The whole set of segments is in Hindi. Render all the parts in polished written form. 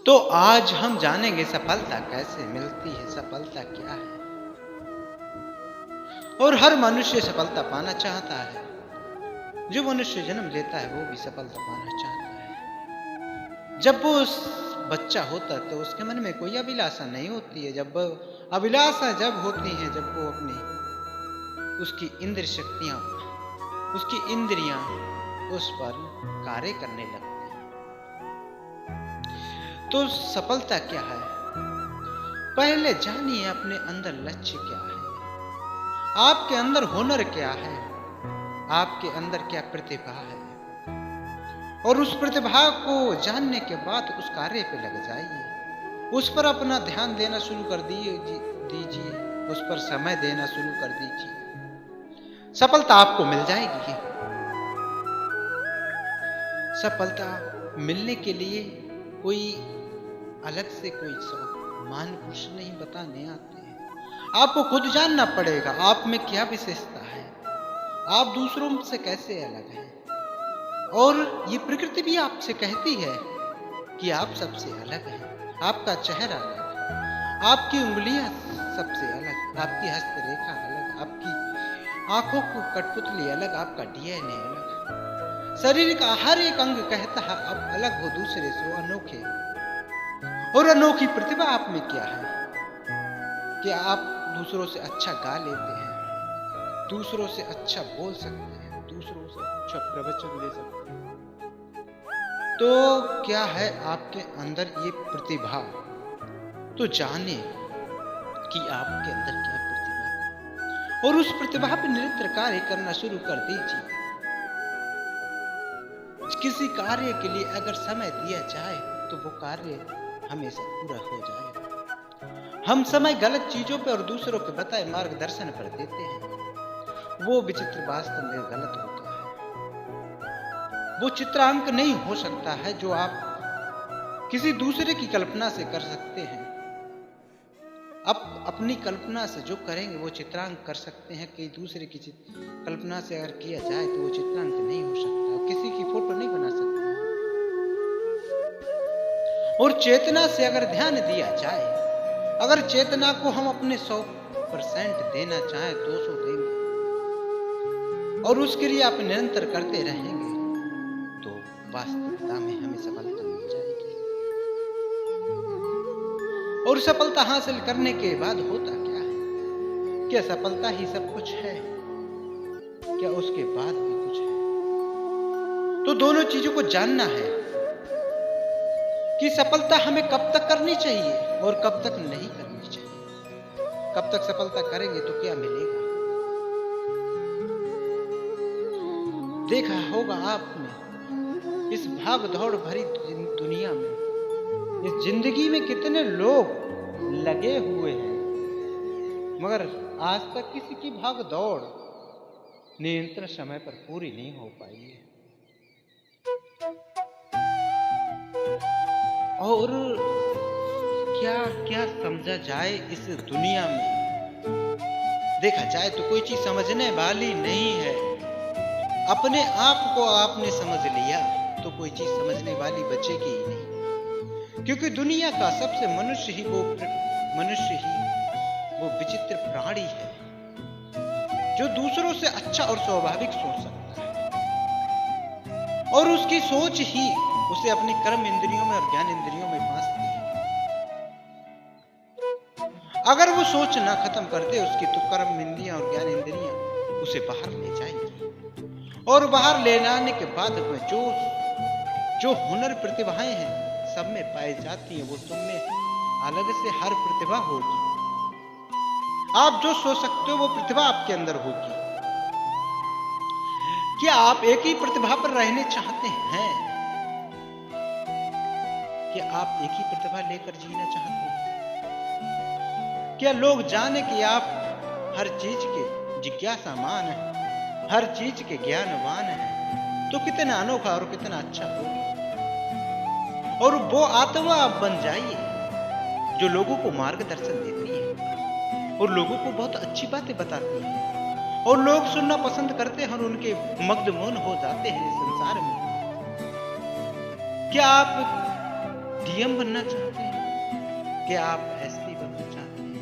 तो आज हम जानेंगे सफलता कैसे मिलती है, सफलता क्या है। और हर मनुष्य सफलता पाना चाहता है। जो मनुष्य जन्म लेता है वो भी सफलता पाना चाहता है। जब वो बच्चा होता है तो उसके मन में कोई अभिलाषा नहीं होती है। जब अभिलाषा जब होती है जब वो उसकी इंद्रिय शक्तियां, उसकी इंद्रियां उस पर कार्य करने लगती हैं। तो सफलता क्या है? पहले जानिए अपने अंदर लक्ष्य क्या है, आपके अंदर हुनर क्या है, आपके अंदर क्या प्रतिभा है। और उस प्रतिभा को जानने के बाद उस कार्य पे लग जाइए, उस पर अपना ध्यान देना शुरू कर दीजिए, उस पर समय देना शुरू कर दीजिए। सफलता आपको मिल जाएगी। सफलता मिलने के लिए कोई अलग से कोई महान पुरुष नहीं बताने आते हैं। आपको खुद जानना पड़ेगा आप में क्या विशेषता है, आप दूसरों से कैसे अलग हैं। और ये प्रकृति भी आपसे कहती है कि आप सबसे अलग हैं। आपका चेहरा अलग, आपकी उंगलियां सबसे अलग, आपकी हस्तरेखा अलग, आपकी आंखों को कठपुतली अलग, आपका डीएनए अलग। शरीर का हर एक अंग कहता है आप अलग हो दूसरे से, वो अनोखे। और अनोखी प्रतिभा आप में क्या है कि आप दूसरों से अच्छा गा लेते हैं, दूसरों से अच्छा बोल सकते हैं, दूसरों से अच्छा प्रवचन दे सकते हैं। तो क्या है आपके अंदर ये प्रतिभा? तो जाने कि आपके अंदर क्या प्रतिभा है और उस प्रतिभा पर निरंतर कार्य करना शुरू कर दीजिए। किसी कार्य के लिए अगर समय दिया जाए तो वो कार्य हमेशा पूरा हो जाएगा। हम समय गलत चीजों पर और दूसरों के बताए मार्गदर्शन पर देते हैं, वो विचित्र वास्तव में गलत होता है। वो चित्रांक नहीं हो सकता है जो आप किसी दूसरे की कल्पना से कर सकते हैं। आप अपनी कल्पना से जो करेंगे वो चित्रांक कर सकते हैं, कि दूसरे की कल्पना से अगर किया जाए तो वो चित्रांक नहीं हो सकता, किसी की फोटो नहीं बना सकते। और चेतना से अगर ध्यान दिया जाए, अगर चेतना को हम अपने 100% देना चाहें 200 देंगे और उसके लिए आप निरंतर करते रहेंगे तो वास्तविकता में हमें सफलता मिल जाएगी। और सफलता हासिल करने के बाद होता क्या है? क्या सफलता ही सब कुछ है? क्या उसके बाद भी कुछ है? तो दोनों चीजों को जानना है कि सफलता हमें कब तक करनी चाहिए और कब तक नहीं करनी चाहिए। कब तक सफलता करेंगे तो क्या मिलेगा? देखा होगा आपने इस भाग दौड़ भरी दुनिया में, इस जिंदगी में कितने लोग लगे हुए हैं, मगर आज तक किसी की भाग दौड़ नियंत्रण समय पर पूरी नहीं हो पाई है। और क्या क्या समझा जाए इस दुनिया में? देखा जाए तो कोई चीज समझने वाली नहीं है। अपने आप को आपने समझ लिया तो कोई चीज समझने वाली बचेगी ही नहीं। क्योंकि दुनिया का सबसे मनुष्य ही वो विचित्र प्राणी है जो दूसरों से अच्छा और स्वाभाविक सोच सकता है, और उसकी सोच ही उसे अपनी कर्म इंद्रियों में और ज्ञान इंद्रियों में फांसती है। अगर वो सोच ना खत्म करते उसकी तो कर्म इंद्रियां और ज्ञान इंद्रियां उसे बाहर ले जाएंगी, और बाहर ले जाने के बाद में जो हुनर प्रतिभाएं हैं सब में पाई जाती हैं, वो तुम में अलग से हर प्रतिभा होगी। आप जो सोच सकते हो वो प्रतिभा आपके अंदर होगी। क्या आप एक ही प्रतिभा पर रहने चाहते हैं? क्या आप एक ही प्रतिभा लेकर जीना चाहते हैं? क्या लोग जाने कि आप हर चीज के जिज्ञासामान हैं, हर चीज के ज्ञानवान हैं, तो कितना अनोखा और कितना अच्छा होगा। और वो आत्मा आप बन जाइए जो लोगों को मार्गदर्शन देती है और लोगों को बहुत अच्छी बातें बताती है, और लोग सुनना पसंद करते हैं और उनके मग्न मौन हो जाते हैं संसार में। क्या आप डीएम बनना चाहते हैं? क्या आप एसपी बनना चाहते हैं?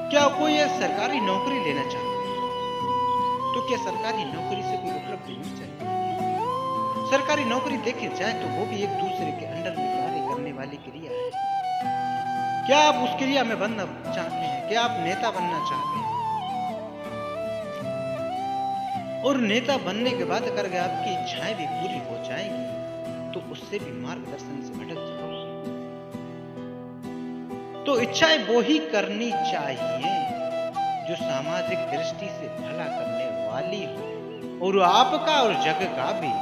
क्या कोई सरकारी नौकरी लेना चाहते हैं? तो क्या सरकारी नौकरी से कोई उपलब्धि मिल जाएगी? सरकारी नौकरी देखी जाए तो वो भी एक दूसरे के अंडर में कार्य करने वाली क्रिया है। क्या आप उस क्रिया में बनना चाहते हैं? क्या आप नेता बनना चाहते हैं? और नेता बनने के बाद अगर आपकी इच्छाएं भी पूरी हो जाएंगी तो उससे भी मार्गदर्शन से भटक जाओगे। तो इच्छाएं वो ही करनी चाहिए जो सामाजिक दृष्टि से भला करने वाली हो, और आपका और जग का भी।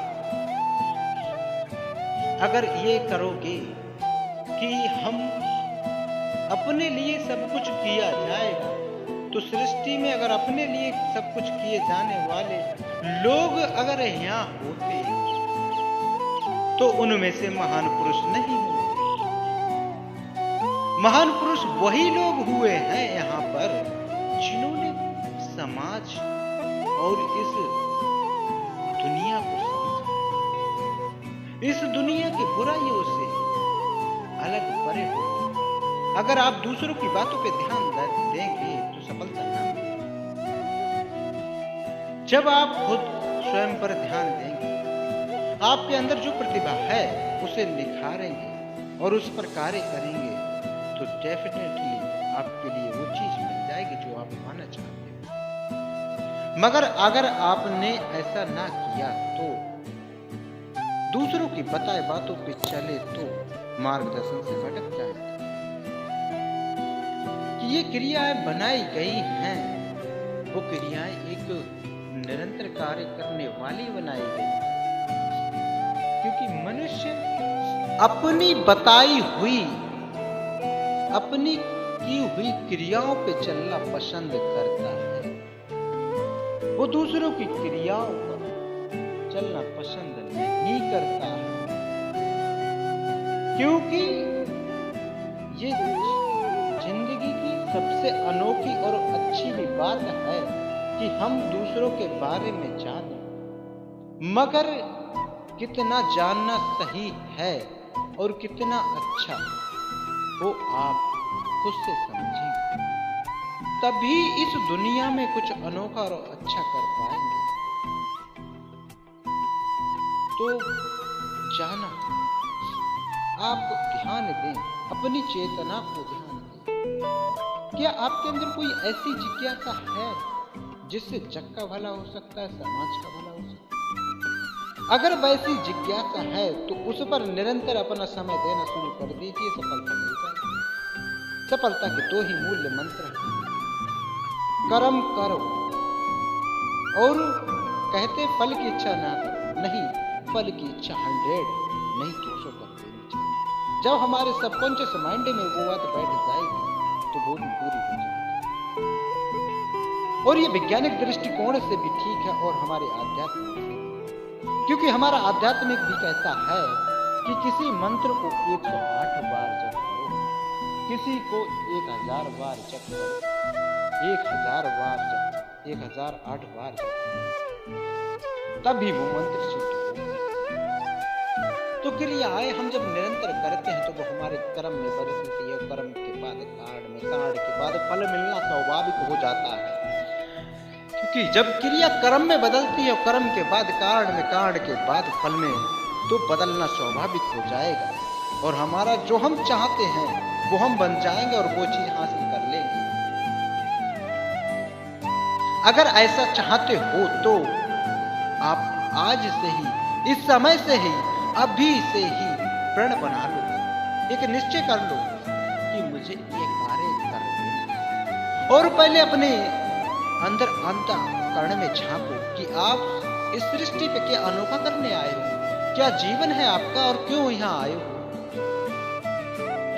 अगर ये करोगे कि हम अपने लिए सब कुछ किया जाएगा, तो सृष्टि में अगर अपने लिए सब कुछ किए जाने वाले लोग अगर यहाँ होते तो उनमें से महान पुरुष नहीं होते। महान पुरुष वही लोग हुए हैं यहाँ पर जिन्होंने समाज और इस दुनिया को समझा, इस दुनिया की बुराइयों से अलग परे हो। अगर आप दूसरों की बातों पे ध्यान देंगे तो सफलता ना मिलेगी। जब आप खुद स्वयं पर ध्यान देंगे, आपके अंदर जो प्रतिभा है उसे निखारेंगे और उस पर कार्य करेंगे, तो डेफिनेटली आपके लिए वो चीज मिल जाएगी जो आप पाना चाहते हो। मगर अगर आपने ऐसा ना किया तो दूसरों की बताए बातों पे चले तो मार्गदर्शन से भटक जाएगा। कि ये क्रियाएं बनाई गई हैं, वो क्रियाएं एक निरंतर कार्य करने वाली बनाई गई, क्योंकि मनुष्य अपनी बताई हुई, अपनी की हुई क्रियाओं पे चलना पसंद करता है। वो दूसरों की क्रियाओं पर चलना पसंद नहीं करता है, क्योंकि ये जिंदगी की सबसे अनोखी और अच्छी भी बात है कि हम दूसरों के बारे में जानें, मगर कितना जानना सही है और कितना अच्छा वो आप खुद से समझेंगे, तभी इस दुनिया में कुछ अनोखा और अच्छा कर पाएंगे। तो जाना, आप ध्यान दें, अपनी चेतना को ध्यान दें। क्या आपके अंदर कोई ऐसी जिज्ञासा है जिससे जग का भला हो सकता है, समाज का भला हो सकता है? अगर वैसी जिज्ञासा है तो उस पर निरंतर अपना समय देना शुरू कर दीजिए, सफलता मिल जाएगी। सफलता के दो ही मूल्य मंत्र हैं, कर्म करो और कहते फल की इच्छा ना करो, नहीं, फल की इच्छा 100 नहीं 200 कर देनी चाहिए। जब हमारे सबकॉन्शियस माइंड में वो बात बैठ जाएगी तो वो भी पूरी हो जाएगी। और ये वैज्ञानिक दृष्टिकोण से भी ठीक है और हमारे आध्यात्मिक से, क्योंकि हमारा आध्यात्मिक भी कहता है कि किसी मंत्र को 108 बार जप करो, किसी को 1000 बार जप करो, 1000 बार जप, 1008 बार जप, तभी वो मंत्र सिद्ध होगा। तो क्रियाएं हम जब निरंतर करते हैं तो वो हमारे कर्म में बदलती है, कर्म के बाद कांड में, कांड के बाद फल मिलना स्वाभाविक हो जाता है। क्योंकि जब क्रिया कर्म में बदलती है, कर्म के बाद कांड में, कांड के बाद फल में, तो बदलना स्वाभाविक हो जाएगा और हमारा जो हम चाहते हैं वो हम बन जाएंगे और वो चीज हासिल कर लेंगे। अगर ऐसा चाहते हो तो आप आज से ही, इस समय से ही, अभी से ही प्रण बना लो, एक निश्चय कर लो कि मुझे ये कार्य करना, और पहले अपने अंदर अंतःकरण में झांको कि आप इस सृष्टि पे क्या अनोखा करने आए हो, क्या जीवन है आपका और क्यों यहाँ आए हो।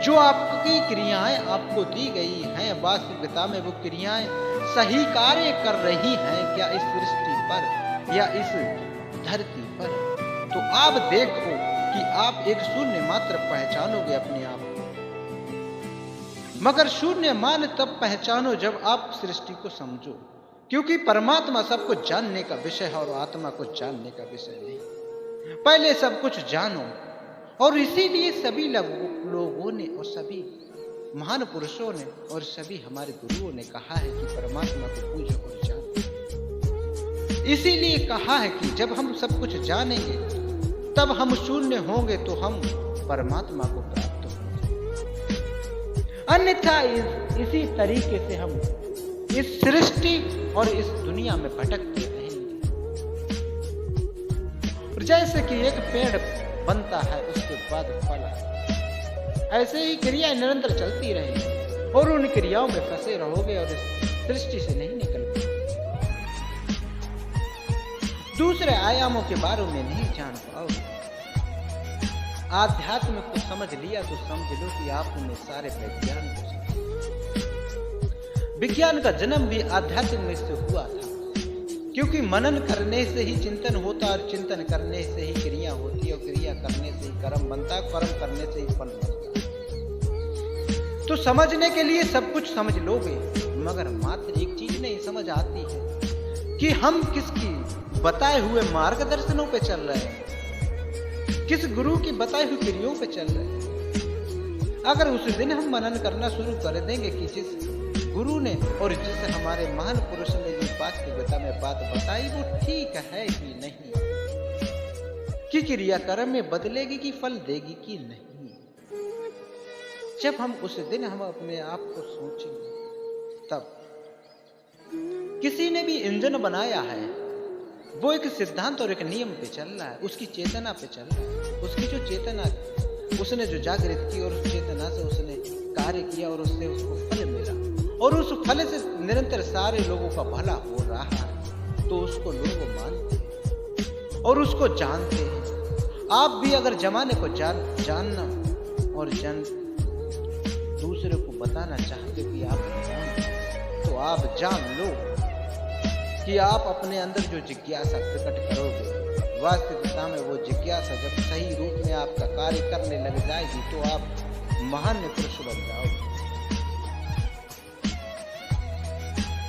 जो आपकी क्रियाएं आपको दी गई हैं, वास्तविकता में वो क्रियाएं सही कार्य कर रही हैं क्या इस सृष्टि पर या इस धरती पर? तो आप देखो कि आप एक शून्य मात्र पहचानोगे अपने आप को, मगर शून्य मान तब पहचानो जब आप सृष्टि को समझो, क्योंकि परमात्मा सबको जानने का विषय है और आत्मा को जानने का विषय नहीं। पहले सब कुछ जानो और इसीलिए सभी लोगों ने और सभी महान पुरुषों ने और सभी हमारे गुरुओं ने कहा है कि परमात्मा को पूजो और जानो। इसीलिए कहा है कि जब हम सब कुछ जानेंगे तब हम शून्य होंगे तो हम परमात्मा को प्राप्त होंगे। अन्यथा इसी तरीके से हम इस सृष्टि और इस दुनिया में भटकते रहेंगे। और जैसे कि एक पेड़ बनता है उसके बाद फल आता है, ऐसे ही क्रियाएं निरंतर चलती रहेंगी और उन क्रियाओं में फंसे रहोगे और इस सृष्टि से नहीं निकल पाओगे। दूसरे आयामों के बारे में नहीं जान पाओगे। आध्यात्म को समझ लिया तो समझ लो कि आपने सारे विज्ञान को समझ। विज्ञान का जन्म भी आध्यात्म से हुआ था, क्योंकि मनन करने से ही चिंतन होता और चिंतन करने से ही क्रिया होती है और क्रिया करने से ही कर्म बनता है, कर्म करने से ही फल बनता है। तो समझने के लिए सब कुछ समझ लोगे, मगर मात्र एक चीज नहीं समझ आती है कि हम किसकी बताए हुए मार्गदर्शनों पे चल रहे हैं, किस गुरु की बताई हुई क्रियाओं पे चल रहे हैं। अगर उस दिन हम मनन करना शुरू कर देंगे कि जिस गुरु ने और जिस हमारे महान पुरुष ने जिस वास्तविकता में बात बताई वो ठीक है कि नहीं, कि क्रिया कर्म में बदलेगी कि फल देगी कि नहीं, जब हम उस दिन हम अपने आप को सोचेंगे तब किसी ने भी इंजन बनाया है वो एक सिद्धांत और एक नियम पे चल रहा है, उसकी चेतना पे चल रहा है। उसकी जो चेतना उसने जो जागृत की और उस चेतना से उसने कार्य किया और उससे उसको फल मिला और उस फल से निरंतर सारे लोगों का भला हो रहा है, तो उसको लोग मानते हैं और उसको जानते हैं। आप भी अगर जमाने को जानना और दूसरे को बताना चाहते कि आप कौन, तो आप जान लो कि आप अपने अंदर जो जिज्ञासा प्रकट करोगे, वास्तविकता में वो जिज्ञासा जब सही रूप में आपका कार्य करने लग जाएगी तो आप महान पुरुष बन जाओगे।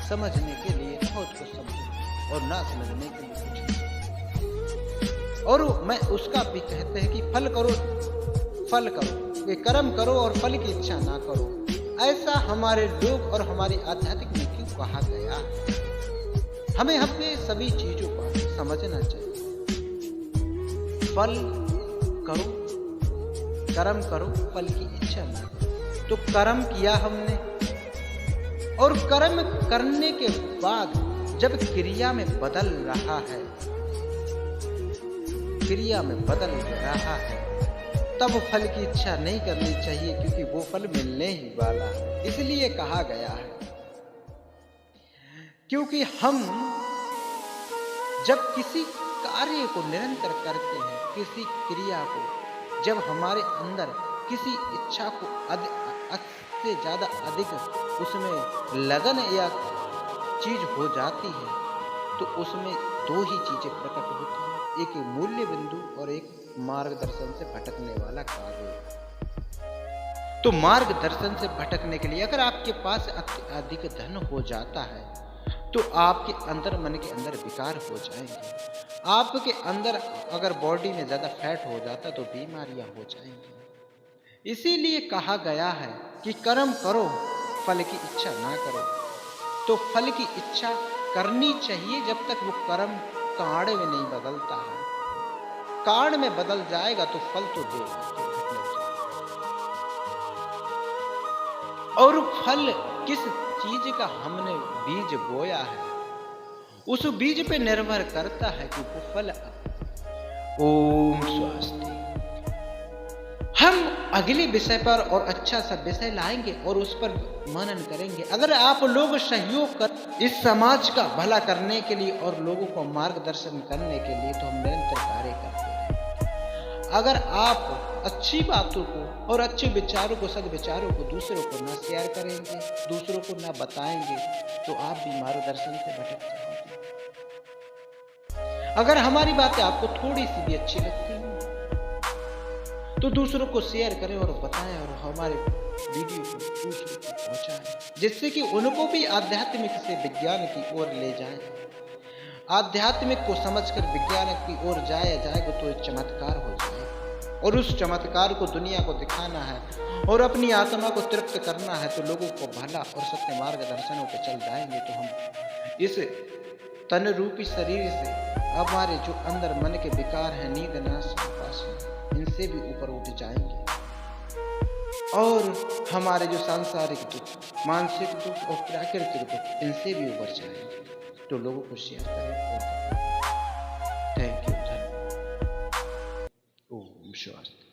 समझने के लिए बहुत कुछ समझो और ना समझने के लिए कुछ। और मैं उसका भी कहते हैं कि फल करो, ये कर्म करो और फल की इच्छा ना करो। ऐसा हमारे लोग और हमारी आध्यात्मिक में क्यों कहा गया? हमें अपने सभी चीजों को समझना चाहिए। फल करो, कर्म करो, फल की इच्छा ना करो। तो कर्म किया हमने और कर्म करने के बाद जब क्रिया में बदल रहा है, तब फल की इच्छा नहीं करनी चाहिए, क्योंकि वो फल मिलने ही वाला है। इसलिए कहा गया है, क्योंकि हम जब किसी कार्य को निरंतर करते हैं, किसी क्रिया को, जब हमारे अंदर किसी इच्छा को से ज्यादा अधिक उसमें लगन या चीज हो जाती है, तो उसमें दो ही चीजें प्रकट होती हैं, एक मूल्य बिंदु और एक मार्गदर्शन से भटकने वाला कार्य। तो मार्गदर्शन से भटकने के लिए अगर आपके पास अधिक धन हो जाता है तो आपके अंदर, मन के अंदर विकार हो जाएंगे। आपके अंदर अगर बॉडी में ज्यादा फैट हो जाता तो बीमारियां हो जाएंगी। इसीलिए कहा गया है कि कर्म करो, फल की इच्छा ना करो। तो फल की इच्छा करनी चाहिए जब तक वो कर्म कांड में नहीं बदलता है। कांड में बदल जाएगा तो फल तो देगा। और फल किस चीज का हमने बीज बोया है, उस बीज पे निर्भर करता है कि वो फल। ओम स्वस्ति। हम अगले विषय पर और अच्छा सा विषय लाएंगे और उस पर मनन करेंगे। अगर आप लोग सहयोग कर इस समाज का भला करने के लिए और लोगों को मार्गदर्शन करने के लिए, तो हम निरंतर कार्य करते हैं। अगर आप अच्छी बातों को और अच्छे विचारों को, सद्विचारों को दूसरों को ना शेयर करेंगे, दूसरों को ना बताएंगे, तो आप भी मार्गदर्शन से भटक जाओगे। अगर हमारी बातें आपको थोड़ी सी भी अच्छी लगती हैं तो दूसरों को शेयर करें और बताएं और हमारे वीडियो को दूसरों को पहुंचाएं, जिससे कि उनको भी आध्यात्मिक से विज्ञान की ओर ले जाएं। आध्यात्मिक को समझकर विज्ञान की ओर जाया जाएगा तो एक चमत्कार हो जाएगा। और उस चमत्कार को दुनिया को दिखाना है और अपनी आत्मा को तृप्त करना है, तो लोगों को भला और सत्य मार्ग दर्शनों पे चल जाएंगे तो हम इस तन रूपी शरीर से हमारे जो अंदर मन के विकार हैं, नींद, नाश, उपासना, इनसे भी ऊपर उठ जाएंगे और हमारे जो सांसारिक दुख, मानसिक दुख और प्राकृतिक दुख, इनसे भी उबर जाएंगे। तो लोगों को शेयर करें। Thank you. ओम शांति।